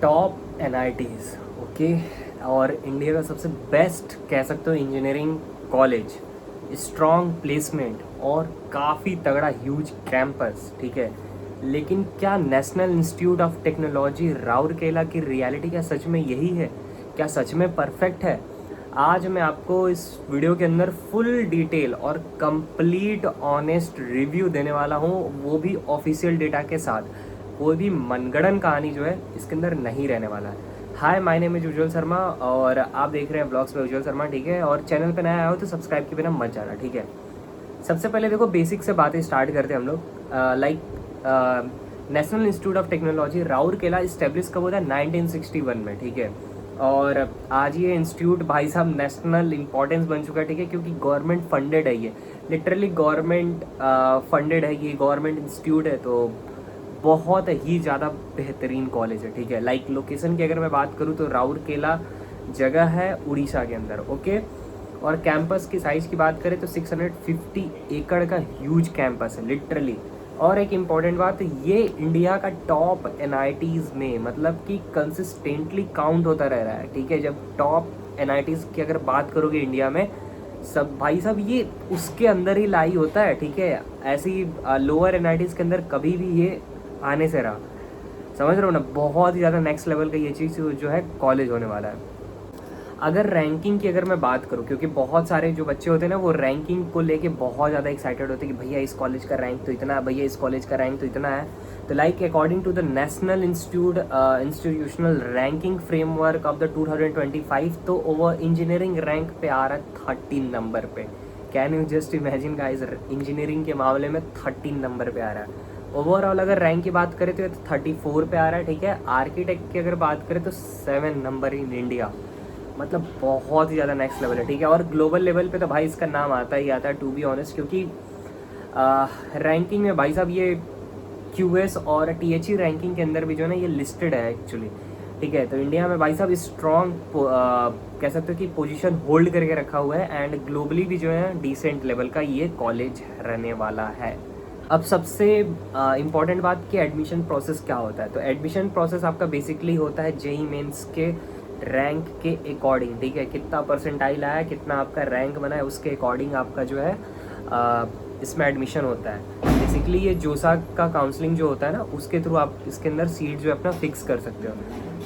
Top NITs, okay. और India का सबसे बेस्ट कह सकते हो इंजीनियरिंग कॉलेज, स्ट्रॉन्ग प्लेसमेंट और काफ़ी तगड़ा ह्यूज कैंपस, ठीक है। लेकिन क्या national institute of technology Rourkela की रियलिटी क्या सच में यही है? क्या सच में परफेक्ट है? आज मैं आपको इस वीडियो के अंदर फुल डिटेल और कंप्लीट ऑनेस्ट रिव्यू देने वाला हूँ, वो भी ऑफिशियल डेटा के साथ। कोई भी मनगढ़ंत कहानी जो है इसके अंदर नहीं रहने वाला है। हाय, माय नेम इज उज्जवल शर्मा और आप देख रहे हैं ब्लॉग्स में उज्जवल शर्मा, ठीक है। और चैनल पे नया आया हो तो सब्सक्राइब के बिना मत जाना, ठीक है। सबसे पहले देखो बेसिक से बातें स्टार्ट करते हैं हम लोग। National institute of technology Rourkela establish कब होता है? 1961 में, ठीक है। और आज ये इंस्टीट्यूट भाई साहब नेशनल इंपॉर्टेंस बन चुका है, ठीक है, क्योंकि गवर्नमेंट फंडेड है ये, लिटरली गवर्नमेंट फंडेड है ये, गवर्नमेंट इंस्टीट्यूट है। तो बहुत ही ज़्यादा बेहतरीन कॉलेज है, ठीक है। लाइक लोकेशन की अगर मैं बात करूँ तो राउरकेला जगह है उड़ीसा के अंदर, ओके। और कैंपस की साइज़ की बात करें तो 650 एकड़ का ह्यूज कैंपस है, लिटरली। और एक इम्पॉर्टेंट बात, ये इंडिया का टॉप एनआईटीज़ में मतलब कि कंसिस्टेंटली काउंट होता रह रहा है, ठीक है। जब टॉप एनआईटीज़ की अगर बात करोगे इंडिया में, सब भाई साहब ये उसके अंदर ही लाई होता है, ठीक है। ऐसी लोअर एनआईटीज़ के अंदर कभी भी ये आने से रहा, समझ रहे हो ना। बहुत ही ज़्यादा नेक्स्ट लेवल का ये चीज़ जो है कॉलेज होने वाला है। अगर रैंकिंग की अगर मैं बात करूं, क्योंकि बहुत सारे जो बच्चे होते हैं ना वो रैंकिंग को लेके बहुत ज़्यादा एक्साइटेड होते हैं कि भैया इस कॉलेज का रैंक तो इतना है, भैया इस कॉलेज का रैंक तो इतना है। तो like according to the national institutional ranking framework of the 2025, तो ओवर इंजीनियरिंग रैंक पे आ रहा है 13 नंबर पे। Can you just imagine guys, engineering के मामले में 13 नंबर पे आ रहा है। ओवरऑल अगर रैंक की बात करें तो 34 पे आ रहा है, ठीक है। आर्किटेक्ट की अगर बात करें तो 7 नंबर इन इंडिया, मतलब बहुत ही ज़्यादा नेक्स्ट लेवल है, ठीक है। और ग्लोबल लेवल पे तो भाई इसका नाम आता ही आता है, टू बी ऑनेस्ट, क्योंकि रैंकिंग में भाई साहब ये क्यूएस और टीएचई रैंकिंग के अंदर भी जो है ना ये लिस्टेड है एक्चुअली, ठीक है। तो इंडिया में भाई साहब स्ट्रॉन्ग कह सकते हो कि पोजीशन होल्ड करके रखा हुआ है, एंड ग्लोबली भी जो है डिसेंट लेवल का ये कॉलेज रहने वाला है। अब सबसे इम्पॉर्टेंट बात कि एडमिशन प्रोसेस क्या होता है। तो एडमिशन प्रोसेस आपका बेसिकली होता है जेई मेंस के रैंक के अकॉर्डिंग, ठीक है। कितना परसेंटाइल आया, कितना आपका रैंक बना है, उसके अकॉर्डिंग आपका जो है इसमें एडमिशन होता है। बेसिकली ये जोसा का काउंसलिंग जो होता है ना, उसके थ्रू आप इसके अंदर सीट जो है अपना फिक्स कर सकते हो।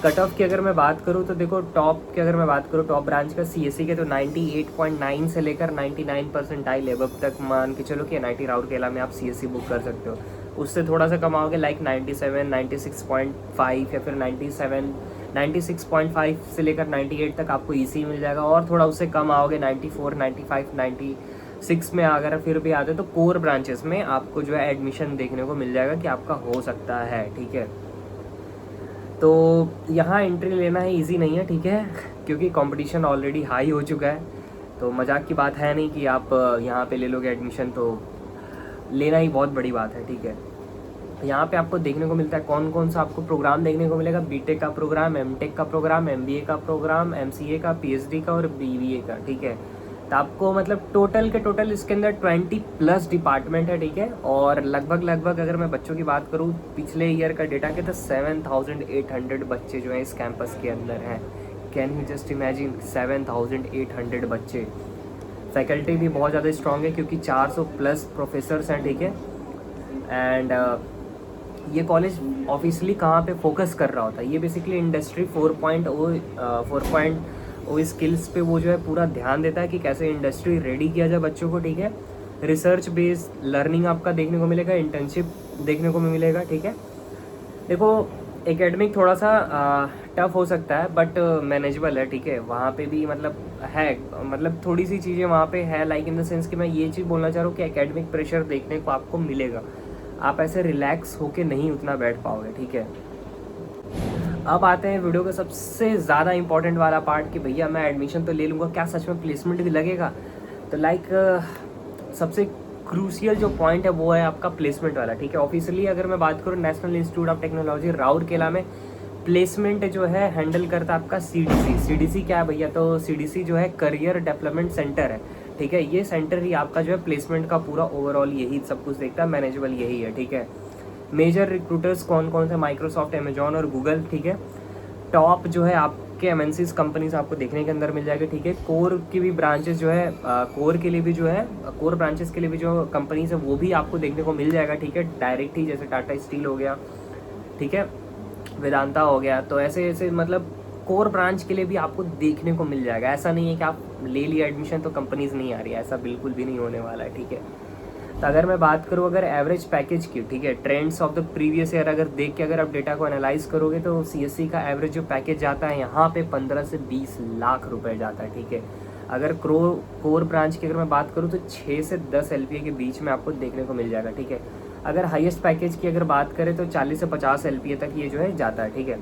कट ऑफ की अगर मैं बात करूँ तो देखो टॉप की अगर मैं बात करूँ, टॉप ब्रांच का सीएससी के तो 98.9 से लेकर 99 परसेंटाइल एबव तक मान के चलो कि एनआईटी राउरकेला में आप सीएससी बुक कर सकते हो। उससे थोड़ा सा कम आओगे लाइक 97, 96.5 या फिर 97, 96.5 से लेकर 98 तक आपको ईसी मिल जाएगा। और थोड़ा उससे कम आओगे 94, 95, 96 में अगर फिर भी आते तो कोर ब्रांचेस में आपको जो है एडमिशन देखने को मिल जाएगा कि आपका हो सकता है, ठीक है। तो यहाँ एंट्री लेना है इजी नहीं है, ठीक है, क्योंकि कंपटीशन ऑलरेडी हाई हो चुका है। तो मजाक की बात है नहीं कि आप यहाँ पे ले लोगे एडमिशन, तो लेना ही बहुत बड़ी बात है, ठीक है। यहाँ पे आपको देखने को मिलता है कौन कौन सा आपको प्रोग्राम देखने को मिलेगा। बीटेक का प्रोग्राम, एमटेक का प्रोग्राम, एमबीए का प्रोग्राम, एमसीए का, पीएचडी का और बीबीए का, ठीक है। तो आपको मतलब टोटल के टोटल इसके अंदर 20+ डिपार्टमेंट है, ठीक है। और लगभग अगर मैं बच्चों की बात करूँ पिछले ईयर का डेटा के, तो 7,800 बच्चे जो हैं इस कैंपस के अंदर हैं। कैन यू जस्ट इमेजिन, 7,800 बच्चे। फैकल्टी भी बहुत ज़्यादा स्ट्रॉन्ग है क्योंककि 400+ प्रोफेसर्स हैं, ठीक है। एंड ये कॉलेज ऑफिशियली कहाँ पे फोकस कर रहा होता है, ये बेसिकली इंडस्ट्री 4.0 स्किल्स पे वो जो है पूरा ध्यान देता है कि कैसे इंडस्ट्री रेडी किया जाए बच्चों को, ठीक है। रिसर्च बेस्ड लर्निंग आपका देखने को मिलेगा, इंटर्नशिप देखने को मिलेगा, ठीक है। देखो एकेडमिक थोड़ा सा टफ हो सकता है बट मैनेजेबल है, ठीक है। वहाँ पे भी मतलब है, मतलब थोड़ी सी चीज़ें वहाँ पे है, लाइक इन द सेंस कि मैं ये चीज़ बोलना चाह रहा हूँ कि एकेडमिक प्रेशर देखने को आपको मिलेगा, आप ऐसे रिलैक्स होके नहीं उतना बैठ पाओगे, ठीक है। अब आते हैं वीडियो का सबसे ज़्यादा इंपॉर्टेंट वाला पार्ट कि भैया मैं एडमिशन तो ले लूँगा, क्या सच में प्लेसमेंट भी लगेगा? तो लाइक सबसे क्रूशियल जो पॉइंट है वो है आपका प्लेसमेंट वाला, ठीक है। ऑफिशियली अगर मैं बात करूँ national institute of technology Rourkela में प्लेसमेंट जो है हैंडल करता है आपका सीडीसी। सीडीसी क्या है भैया? तो सीडीसी जो है करियर डेवलपमेंट सेंटर है, ठीक है। ये सेंटर ही आपका जो है प्लेसमेंट का पूरा ओवरऑल यही सब कुछ देखता है, मैनेजेबल यही है, ठीक है। मेजर रिक्रूटर्स कौन कौन से? माइक्रोसॉफ्ट, अमेजॉन और गूगल, ठीक है। टॉप जो है आपके एमएनसीज कंपनीज आपको देखने के अंदर मिल जाएगी, ठीक है। कोर की भी ब्रांचेस जो है, कोर के लिए भी जो है, कोर ब्रांचेस के लिए भी जो कंपनीज है वो भी आपको देखने को मिल जाएगा, ठीक है। डायरेक्ट ही, जैसे टाटा स्टील हो गया, ठीक है, वेदांता हो गया, तो ऐसे ऐसे मतलब कोर ब्रांच के लिए भी आपको देखने को मिल जाएगा। ऐसा नहीं है कि आप ले लिया एडमिशन तो कंपनीज नहीं आ रही है, ऐसा बिल्कुल भी नहीं होने वाला है, ठीक है। तो अगर मैं बात करूँ अगर एवरेज पैकेज की, ठीक है, trends of the previous year अगर देख के अगर आप डेटा को एनालाइज करोगे तो सीएससी का एवरेज जो पैकेज जाता है यहाँ पे 15 से 20 लाख रुपए जाता है, ठीक है। अगर कोर ब्रांच की अगर मैं बात करूँ तो 6 से 10 एलपीए के बीच में आपको देखने को मिल जाएगा, ठीक है। अगर हाईएस्ट पैकेज की अगर बात करें तो 40 से 50 एलपीए तक ये जो है जाता है, ठीक है।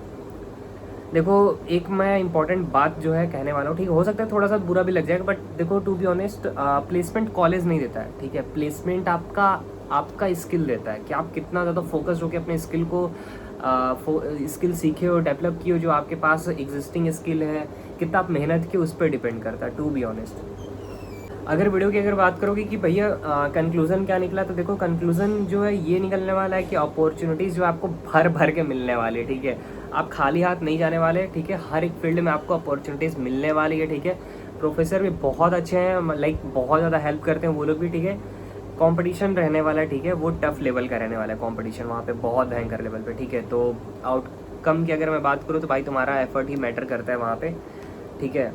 देखो एक मैं इंपॉर्टेंट बात जो है कहने वाला हूँ, ठीक है, हो सकता है थोड़ा सा बुरा भी लग जाएगा, बट देखो to be honest placement college नहीं देता है, ठीक है। प्लेसमेंट आपका स्किल देता है कि आप कितना ज़्यादा फोकस्ड होकर अपने स्किल को स्किल सीखे हो, डेवलप किए हो, जो आपके पास एग्जिस्टिंग स्किल है, कितना आप मेहनत की, उस पर डिपेंड करता है, टू बी ऑनेस्ट। अगर वीडियो की अगर बात करोगे कि भैया कंक्लूजन क्या निकला, तो देखो कंक्लूजन जो है ये निकलने वाला है कि अपॉर्चुनिटीज़ जो आपको भर भर के मिलने वाली है, ठीक है। आप खाली हाथ नहीं जाने वाले, ठीक है। हर एक फील्ड में आपको अपॉर्चुनिटीज़ मिलने वाली है, ठीक है। प्रोफेसर भी बहुत अच्छे हैं, लाइक बहुत ज़्यादा हेल्प करते हैं वो लोग भी, ठीक है। कंपटीशन रहने वाला है, ठीक है, वो टफ लेवल का रहने वाला है कंपटीशन, वहाँ पे बहुत भयंकर लेवल पे, ठीक है। तो आउटकम की अगर मैं बात करूँ तो भाई तुम्हारा एफर्ट ही मैटर करता है वहाँ पे, ठीक है।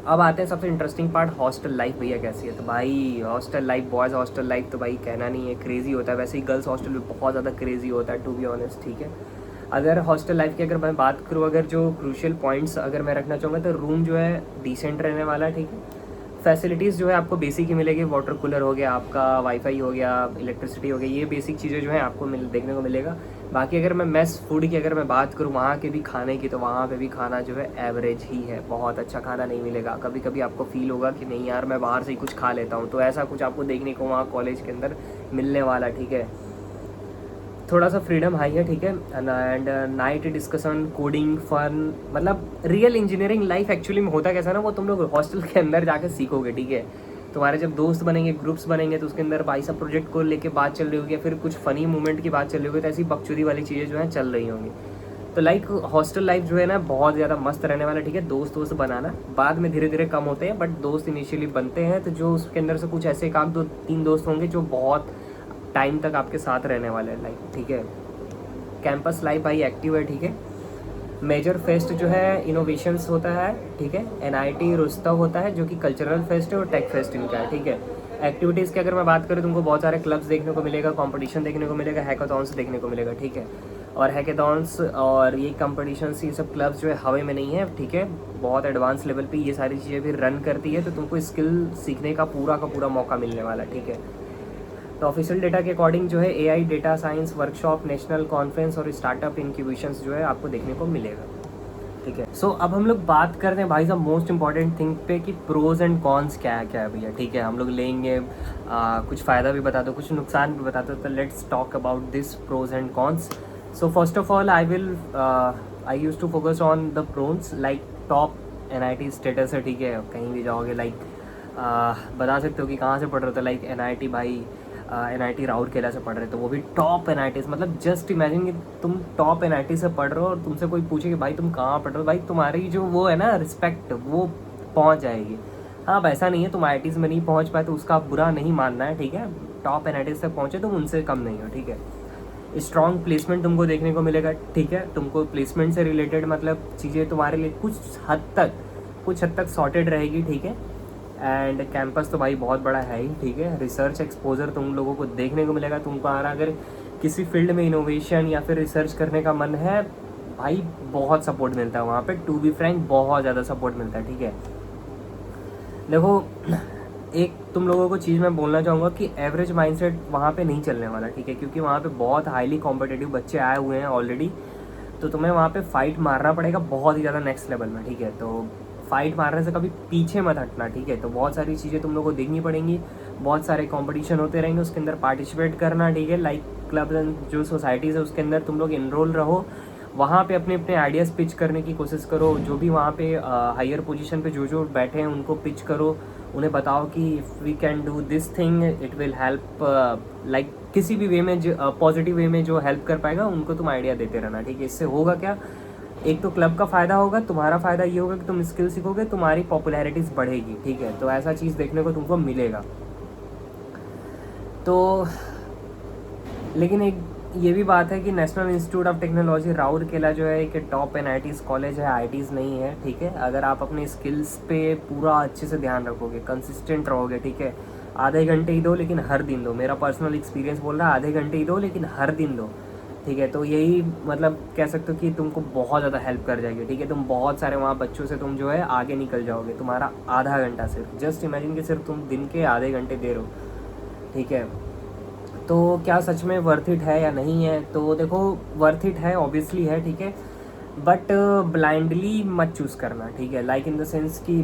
अब आते हैं सबसे इंटरेस्टिंग पार्ट, हॉस्टल लाइफ भैया कैसी है। तो भाई hostel life, boys hostel life तो भाई कहना नहीं है, क्रेजी होता है। वैसे ही गर्ल्स हॉस्टल भी बहुत ज़्यादा क्रेजी होता है, टू बी ऑनेस्ट, ठीक है। अगर हॉस्टल लाइफ की अगर मैं बात करूँ, अगर जो क्रूशियल पॉइंट्स अगर मैं रखना चाहूँगा तो रूम जो है डिसेंट रहने वाला है, ठीक है। फैसिलिटीज़ जो है आपको बेसिक ही मिलेगी, वाटर कूलर हो गया आपका, वाईफाई हो गया, इलेक्ट्रिसिटी हो गई, ये बेसिक चीज़ें जो है आपको देखने को मिलेगा। बाकी अगर मैं मेस फूड की अगर मैं बात करूँ वहाँ के भी खाने की, तो वहाँ पे भी खाना जो है एवरेज ही है, बहुत अच्छा खाना नहीं मिलेगा। कभी कभी आपको फील होगा कि नहीं यार मैं बाहर से ही कुछ खा लेता हूँ, तो ऐसा कुछ आपको देखने को वहाँ कॉलेज के अंदर मिलने वाला, ठीक है। थोड़ा सा फ्रीडम हाई है, ठीक है। And night discussion, coding, fun, मतलब रियल इंजीनियरिंग लाइफ एक्चुअली में होता कैसा ना, वो तुम लोग हॉस्टल के अंदर जाकर सीखोगे, ठीक है। तुम्हारे जब दोस्त बनेंगे, ग्रुप्स बनेंगे, तो उसके अंदर भाई साहब प्रोजेक्ट को लेके बात चल रही होगी, या फिर कुछ फनी मोमेंट की बात चल रही होगी, तो ऐसी बकचोदी वाली चीज़ें जो हैं चल रही होंगी। तो लाइक हॉस्टल लाइफ जो है ना बहुत ज़्यादा मस्त रहने वाला, ठीक है। दोस्त बनाना बाद में धीरे धीरे कम होते हैं, बट दोस्त इनिशियली बनते हैं, तो जो उसके अंदर से कुछ ऐसे 1-2-3 दोस्त होंगे जो बहुत टाइम तक आपके साथ रहने वाले हैं, लाइक, ठीक है। कैंपस लाइफ भाई एक्टिव है, ठीक है। मेजर फेस्ट जो है इनोवेशंस होता है, ठीक है। एनआईटी रोस्तव होता है जो कि कल्चरल फेस्ट है, और टेक फेस्ट इनका है, ठीक है। एक्टिविटीज़ की अगर मैं बात करूँ तुमको बहुत सारे क्लब्स देखने को मिलेगा, कंपटीशन देखने को मिलेगा, हैकाथॉन्स देखने को मिलेगा, ठीक है। और हैकाथॉन्स और ये कंपटीशंस, ये सब क्लब्स जो है हवा में नहीं है, ठीक है। बहुत एडवांस लेवल पे ये सारी चीज़ें भी रन करती है, तो तुमको स्किल सीखने का पूरा मौका मिलने वाला है, ठीक है। तो ऑफिशियल डेटा के अकॉर्डिंग जो है AI, data science workshop, national conference और स्टार्टअप इंक्यूबेशंस जो है आपको देखने को मिलेगा, ठीक है। सो अब हम लोग बात करते हैं भाई साहब मोस्ट इंपॉर्टेंट थिंग पे कि प्रोज एंड कॉन्स क्या है भैया, ठीक है। हम लोग लेंगे कुछ फ़ायदा भी बता दो, कुछ नुकसान भी बता दो, तो let's talk about this pros and cons. So first of all I use to focus on the pros, like top NIT status है, ठीक है। कहीं भी जाओगे लाइक बता सकते हो कि कहाँ से पढ़ रहे हो, तो लाइक एनआईटी भाई एनआईटी राउरकेला से पढ़ रहे, तो वो भी टॉप एनआईटी, मतलब जस्ट इमेजिन कि तुम टॉप एनआईटी से पढ़ रहे हो और तुमसे कोई पूछे कि भाई तुम कहाँ पढ़ रहे हो, भाई तुम्हारी जो वो है ना रिस्पेक्ट वो पहुँच जाएगी। हाँ अब ऐसा नहीं है तुम आईआईटीज़ में नहीं पहुँच पाए तो उसका बुरा नहीं मानना है, ठीक है। टॉप एनआईटीज़ तक पहुँचे तुम उनसे कम नहीं हो, ठीक है। स्ट्रॉन्ग प्लेसमेंट तुमको देखने को मिलेगा, ठीक है। तुमको प्लेसमेंट से रिलेटेड मतलब चीज़ें तुम्हारे लिए कुछ हद तक सॉर्टेड रहेगी, ठीक है। एंड कैंपस तो भाई बहुत बड़ा है ही, ठीक है। रिसर्च एक्सपोजर तुम लोगों को देखने को मिलेगा, तुमको अगर किसी फील्ड में इनोवेशन या फिर रिसर्च करने का मन है भाई बहुत सपोर्ट मिलता है वहाँ पे, टू बी फ्रैंक बहुत ज़्यादा सपोर्ट मिलता है, ठीक है। देखो एक तुम लोगों को चीज़ मैं बोलना चाहूँगा कि एवरेज माइंडसेट वहाँ पे नहीं चलने वाला, ठीक है, क्योंकि वहाँ पे बहुत हाईली कॉम्पिटिटिव बच्चे आए हुए हैं ऑलरेडी, तो तुम्हें वहाँ पे फाइट मारना पड़ेगा बहुत ही ज़्यादा नेक्स्ट लेवल में, ठीक है। तो फाइट मारने से कभी पीछे मत हटना, ठीक है। तो बहुत सारी चीज़ें तुम लोग को देखनी पड़ेंगी, बहुत सारे कंपटीशन होते रहेंगे, उसके अंदर पार्टिसिपेट करना, ठीक है। लाइक क्लब एंड जो सोसाइटीज़ है उसके अंदर तुम लोग इनरोल रहो, वहाँ पे अपने अपने आइडियाज़ पिच करने की कोशिश करो, जो भी वहाँ पे हायर पोजीशन पे जो बैठे हैं उनको पिच करो, उन्हें बताओ कि if we can do this thing it will help, like किसी भी वे में पॉजिटिव वे में जो हेल्प कर पाएगा उनको तुम आइडिया देते रहना, ठीक है। इससे होगा क्या, एक तो क्लब का फ़ायदा होगा, तुम्हारा फ़ायदा ये होगा कि तुम स्किल सीखोगे, तुम्हारी पॉपुलैरिटीज़ बढ़ेगी, ठीक है। तो ऐसा चीज़ देखने को तुमको मिलेगा। तो लेकिन एक ये भी बात है कि national institute of technology Rourkela जो है एक टॉप NITs कॉलेज है, IITs नहीं है, ठीक है। अगर आप अपने स्किल्स पे पूरा अच्छे से ध्यान रखोगे, कंसिस्टेंट रहोगे, ठीक है, आधे घंटे ही दो लेकिन हर दिन दो, मेरा पर्सनल एक्सपीरियंस बोल रहा है आधे घंटे ही दो लेकिन हर दिन दो, ठीक है। तो यही मतलब कह सकते हो कि तुमको बहुत ज़्यादा हेल्प कर जाएगी, ठीक है। तुम बहुत सारे वहाँ बच्चों से तुम जो है आगे निकल जाओगे, तुम्हारा आधा घंटा सिर्फ, जस्ट इमेजिन कि सिर्फ तुम दिन के आधे घंटे दे रहे हो, ठीक है। तो क्या सच में वर्थ इट है या नहीं है? तो देखो वर्थ इट है, ऑब्वियसली है, ठीक है, बट ब्लाइंडली मत चूज़ करना, ठीक है। लाइक इन द सेंस कि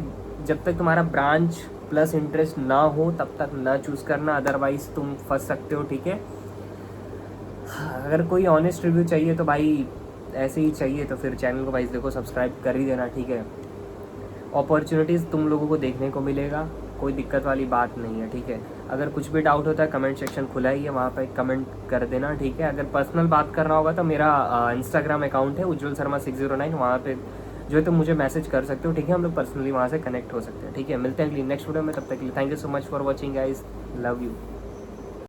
जब तक तुम्हारा ब्रांच प्लस इंटरेस्ट ना हो तब तक ना चूज़ करना, अदरवाइज़ तुम फंस सकते हो, ठीक है। अगर कोई ऑनेस्ट रिव्यू चाहिए तो भाई ऐसे ही चाहिए तो फिर चैनल को भाई देखो सब्सक्राइब कर ही देना, ठीक है। अपॉर्चुनिटीज़ तुम लोगों को देखने को मिलेगा, कोई दिक्कत वाली बात नहीं है, ठीक है। अगर कुछ भी डाउट होता है कमेंट सेक्शन खुला ही है, वहाँ पे कमेंट कर देना, ठीक है। अगर पर्सनल बात करना होगा तो मेरा इंस्टाग्राम अकाउंट है उज्ज्वल शर्मा 609, वहाँ पे जो है तुम मुझे मैसेज कर सकते हो, ठीक है। हम लोग पर्सनली वहाँ से कनेक्ट हो सकते हैं, ठीक है। मिलते हैं अगली नेक्स्ट वीडियो में, तब तक के लिए thank you so much for watching guys, love you.